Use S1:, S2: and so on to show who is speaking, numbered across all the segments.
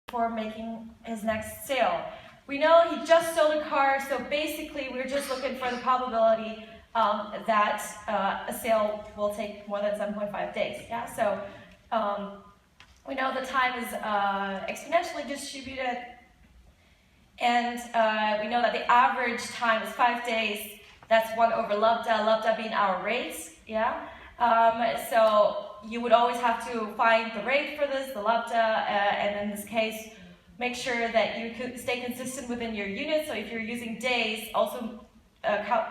S1: for making his next sale. We know he just sold a car, so basically we're just looking for the probability that a sale will take more than 7.5 days. Yeah, so we know the time is exponentially distributed, and we know that the average time is 5 days. That's 1 over lambda, lambda being our rate. Yeah, so you would always have to find the rate for this, the lambda, and in this case, make sure that you could stay consistent within your units. So if you're using days, also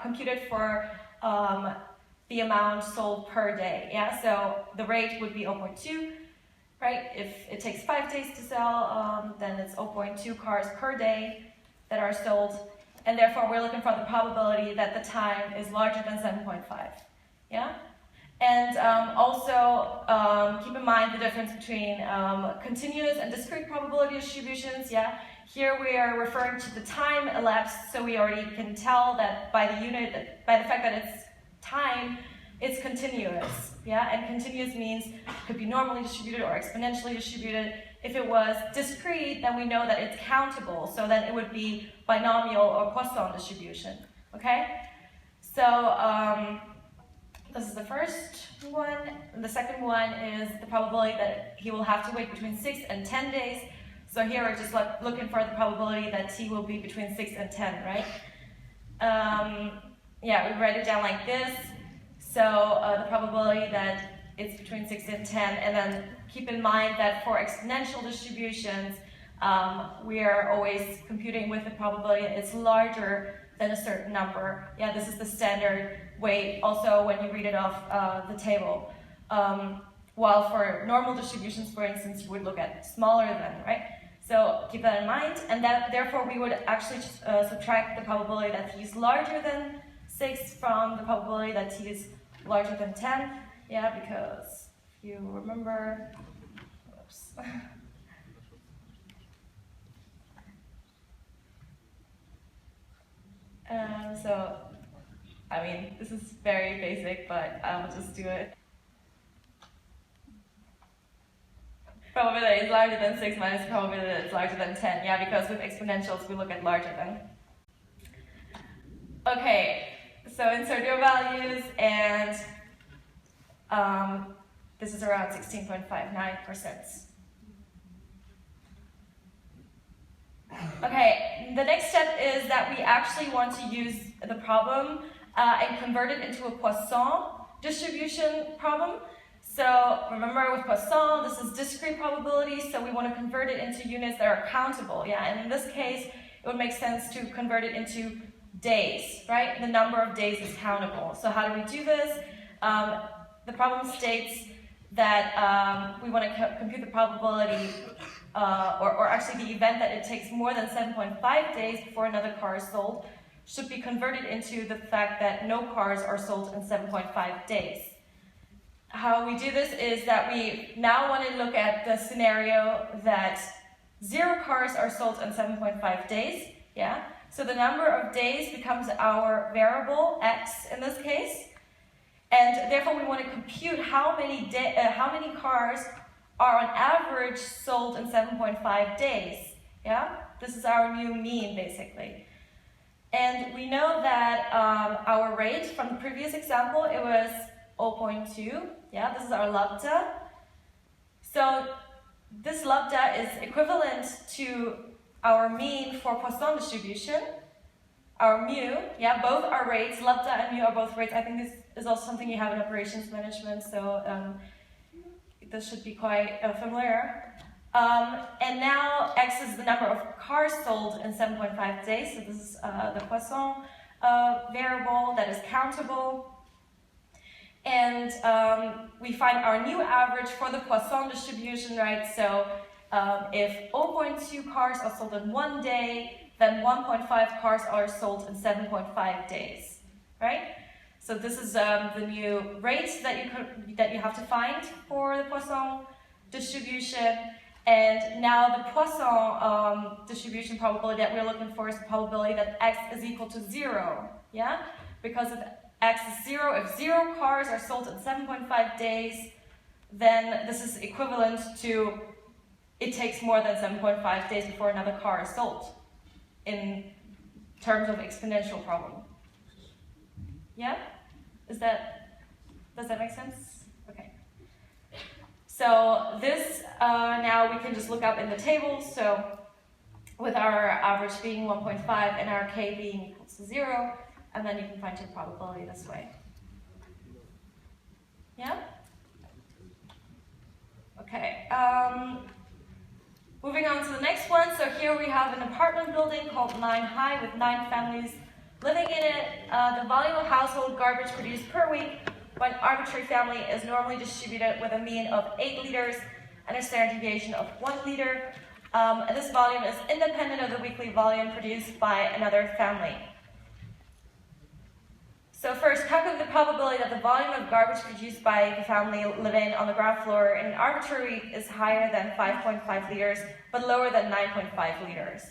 S1: compute it for the amount sold per day. Yeah, so the rate would be 0.2, right? If it takes 5 days to sell, then it's 0.2 cars per day that are sold, and therefore we're looking for the probability that the time is larger than 7.5. Yeah. And also keep in mind the difference between continuous and discrete probability distributions. Yeah, here we are referring to the time elapsed, so we already can tell that by the unit, by the fact that it's time, it's continuous. Yeah, and continuous means it could be normally distributed or exponentially distributed. If it was discrete, then we know that it's countable, so then it would be binomial or Poisson distribution. Okay, so this is the first one. The second one is the probability that he will have to wait between 6 and 10 days. So here we're just looking for the probability that t will be between 6 and 10, right? Yeah, we write it down like this. So the probability that it's between 6 and 10, and then keep in mind that for exponential distributions, we are always computing with the probability that it's larger than a certain number. Yeah, this is the standard way also when you read it off the table. While for normal distributions, for instance, you would look at smaller than, right? So keep that in mind, and that therefore we would actually just, subtract the probability that t is larger than 6 from the probability that t is larger than 10. Yeah, because if you remember, whoops. So, I mean, this is very basic, but I'll just do it. Probability that is larger than 6 minus probability that is larger than 10. Yeah, because with exponentials, we look at larger than. Okay, so insert your values, and this is around 16.59%. Okay, the next step is that we actually want to use the problem and convert it into a Poisson distribution problem. So remember, with Poisson, this is discrete probability, so we want to convert it into units that are countable. Yeah, and in this case, it would make sense to convert it into days, right? The number of days is countable. So how do we do this? The problem states that we want to compute the probability, or actually the event that it takes more than 7.5 days before another car is sold should be converted into the fact that no cars are sold in 7.5 days. How we do this is that we now want to look at the scenario that 0 cars are sold in 7.5 days. Yeah. So the number of days becomes our variable x in this case, and therefore we want to compute how many cars are on average sold in 7.5 days. Yeah, this is our new mean basically. And we know that our rate from the previous example, it was 0.2. Yeah, this is our lambda. So this lambda is equivalent to our mean for Poisson distribution, our mu. Yeah, both are rates. Lambda and mu are both rates. I think this is also something you have in operations management, so this should be quite familiar. And now x is the number of cars sold in 7.5 days. So this is the Poisson variable that is countable. And we find our new average for the Poisson distribution, right? So if 0.2 cars are sold in 1 day, then 1.5 cars are sold in 7.5 days, right? So this is the new rate that you have to find for the Poisson distribution. And now the Poisson distribution probability that we're looking for is the probability that x is equal to 0, yeah? Because if x is 0, if 0 cars are sold in 7.5 days, then this is equivalent to it takes more than 7.5 days before another car is sold in terms of exponential problem. Yeah? Does that make sense? Okay. So this, now we can just look up in the table. So with our average being 1.5 and our k being equal to 0, and then you can find your probability this way. Yeah? Okay. Moving on to the next one. So here we have an apartment building called 9 High with 9 families living in it. The volume of household garbage produced per week by an arbitrary family is normally distributed with a mean of 8 liters and a standard deviation of 1 liter. And this volume is independent of the weekly volume produced by another family. So first, calculate the probability that the volume of garbage produced by the family living on the ground floor in an arbitrary week is higher than 5.5 liters, but lower than 9.5 liters.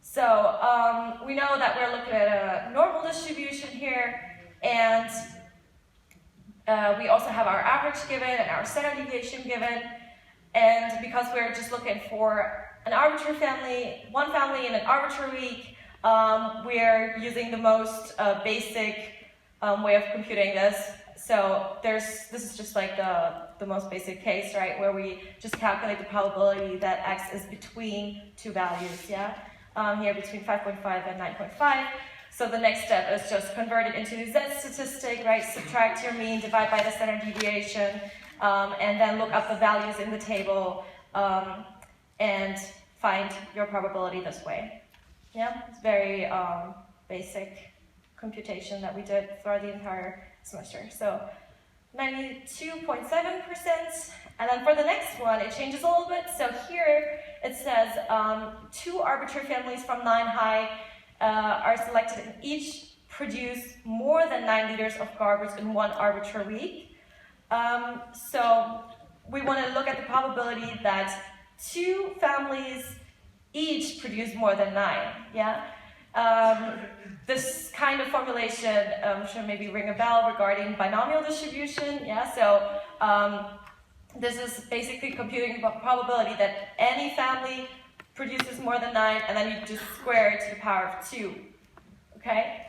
S1: So we know that we're looking at a normal distribution here, and we also have our average given and our standard deviation given. And because we're just looking for an arbitrary family, one family in an arbitrary week, we're using the most basic way of computing this. So this is just like the most basic case, right, where we just calculate the probability that x is between two values, yeah? Here between 5.5 and 9.5. So the next step is just convert it into z statistic, right? Subtract your mean, divide by the standard deviation, and then look up the values in the table and find your probability this way. Yeah, it's very basic computation that we did throughout the entire semester. So 92.7%. And then for the next one, it changes a little bit. So here it says 2 arbitrary families from 9 High are selected and each produce more than 9 liters of garbage in one arbitrary week. So we want to look at the probability that 2 families each produce more than 9, yeah? This kind of formulation should maybe ring a bell regarding binomial distribution, yeah? So this is basically computing the probability that any family produces more than 9, and then you just square it to the power of 2, okay?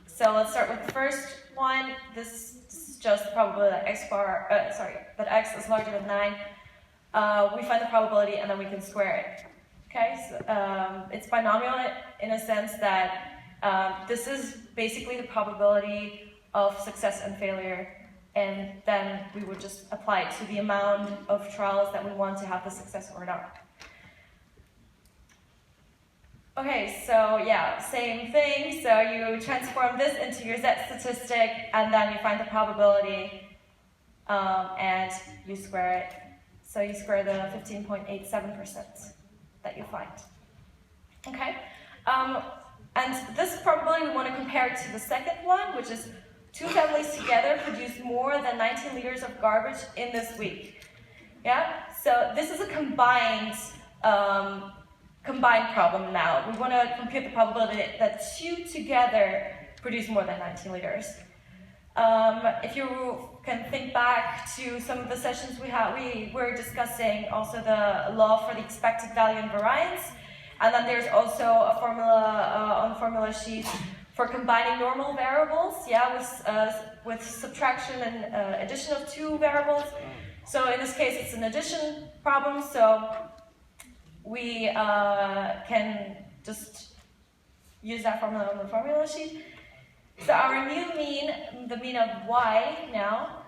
S1: So let's start with the first one. This is just the probability that that x is larger than 9. We find the probability and then we can square it. Okay, so it's binomial in a sense that this is basically the probability of success and failure, and then we would just apply it to the amount of trials that we want to have the success or not. Okay, so yeah, same thing. So you transform this into your z statistic, and then you find the probability, and you square it. So you square the 15.87% that you find. Okay, and this probability we want to compare it to the second one, which is 2 families together produce more than 19 liters of garbage in this week. Yeah, so this is a combined problem now. We want to compute the probability that 2 together produce more than 19 liters. If you can think back to some of the sessions we were discussing also the law for the expected value and variance, and then there's also a formula on the formula sheet for combining normal variables, yeah, with subtraction and addition of 2 variables. So in this case, it's an addition problem, so we can just use that formula on the formula sheet. So our new mean, the mean of y now,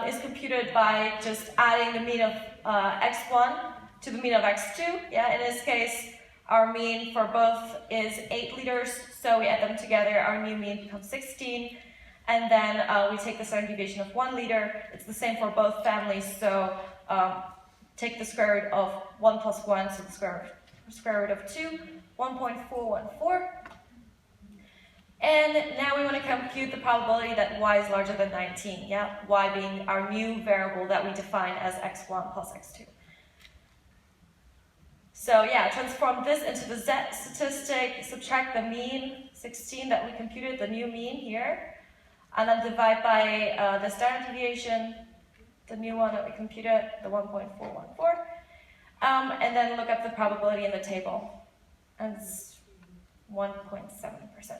S1: is computed by just adding the mean of x1 to the mean of x2. Yeah, in this case, our mean for both is 8 liters, so we add them together. Our new mean becomes 16, and then we take the standard deviation of 1 liter. It's the same for both families, so take the square root of 1 plus 1, so the square root of 2, 1.414. And now we want to compute the probability that y is larger than 19, yeah? Y being our new variable that we define as x1 plus x2. So yeah, transform this into the z statistic, subtract the mean, 16 that we computed, the new mean here, and then divide by the standard deviation, the new one that we computed, the 1.414, and then look up the probability in the table, and it's 1.7%.